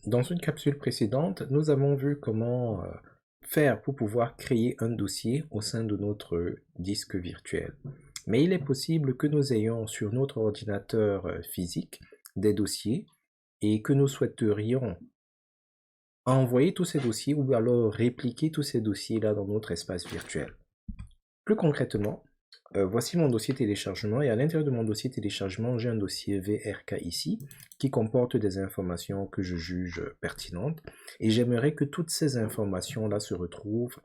Dans une capsule précédente, nous avons vu comment faire pour pouvoir créer un dossier au sein de notre disque virtuel. Mais il est possible que nous ayons sur notre ordinateur physique des dossiers et que nous souhaiterions envoyer tous ces dossiers ou alors répliquer tous ces dossiers-là dans notre espace virtuel. Plus concrètement, voici mon dossier téléchargement et à l'intérieur de mon dossier téléchargement, j'ai un dossier VRK ici qui comporte des informations que je juge pertinentes et j'aimerais que toutes ces informations-là se retrouvent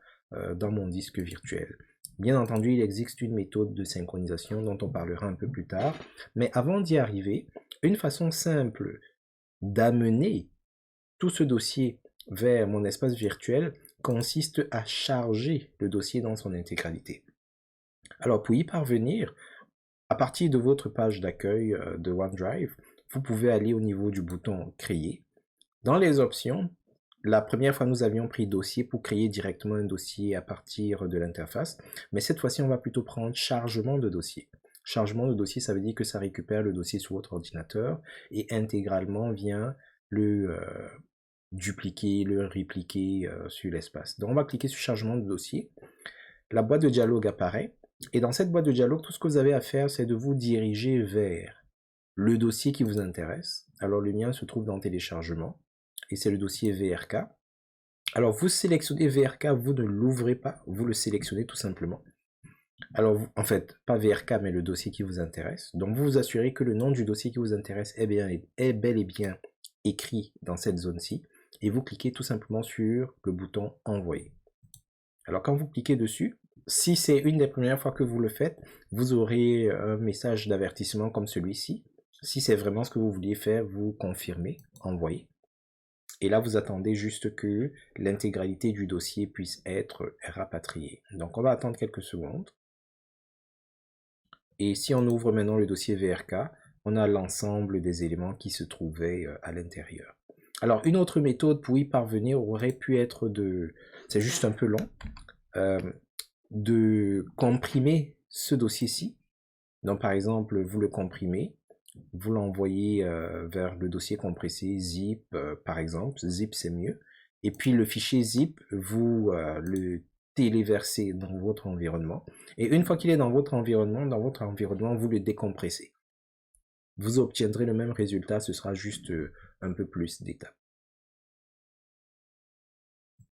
dans mon disque virtuel. Bien entendu, il existe une méthode de synchronisation dont on parlera un peu plus tard, mais avant d'y arriver, une façon simple d'amener tout ce dossier vers mon espace virtuel consiste à charger le dossier dans son intégralité. Alors, pour y parvenir, à partir de votre page d'accueil de OneDrive, vous pouvez aller au niveau du bouton Créer. Dans les options, la première fois, nous avions pris Dossier pour créer directement un dossier à partir de l'interface, mais cette fois-ci, on va plutôt prendre Chargement de dossier. Chargement de dossier, ça veut dire que ça récupère le dossier sur votre ordinateur et intégralement vient le dupliquer, le répliquer sur l'espace. Donc, on va cliquer sur Chargement de dossier. La boîte de dialogue apparaît. Et dans cette boîte de dialogue, tout ce que vous avez à faire, c'est de vous diriger vers le dossier qui vous intéresse. Alors, le mien se trouve dans téléchargement, et c'est le dossier VRK. Alors, vous sélectionnez VRK, vous ne l'ouvrez pas, vous le sélectionnez tout simplement. Alors, en fait, pas VRK, mais le dossier qui vous intéresse. Donc, vous vous assurez que le nom du dossier qui vous intéresse est bel et bien écrit dans cette zone-ci, et vous cliquez tout simplement sur le bouton Envoyer. Alors, quand vous cliquez dessus, si c'est une des premières fois que vous le faites, vous aurez un message d'avertissement comme celui-ci. Si c'est vraiment ce que vous vouliez faire, vous confirmez, envoyez. Et là, vous attendez juste que l'intégralité du dossier puisse être rapatriée. Donc, on va attendre quelques secondes. Et si on ouvre maintenant le dossier VRK, on a l'ensemble des éléments qui se trouvaient à l'intérieur. Alors, une autre méthode pour y parvenir aurait pu être de... C'est juste un peu long. De comprimer ce dossier-ci. Donc, par exemple, vous le comprimez, vous l'envoyez vers le dossier compressé zip, par exemple. Zip, c'est mieux. Et puis, le fichier zip, vous le téléversez dans votre environnement. Et une fois qu'il est dans votre environnement, vous le décompressez. Vous obtiendrez le même résultat, ce sera juste un peu plus d'étapes.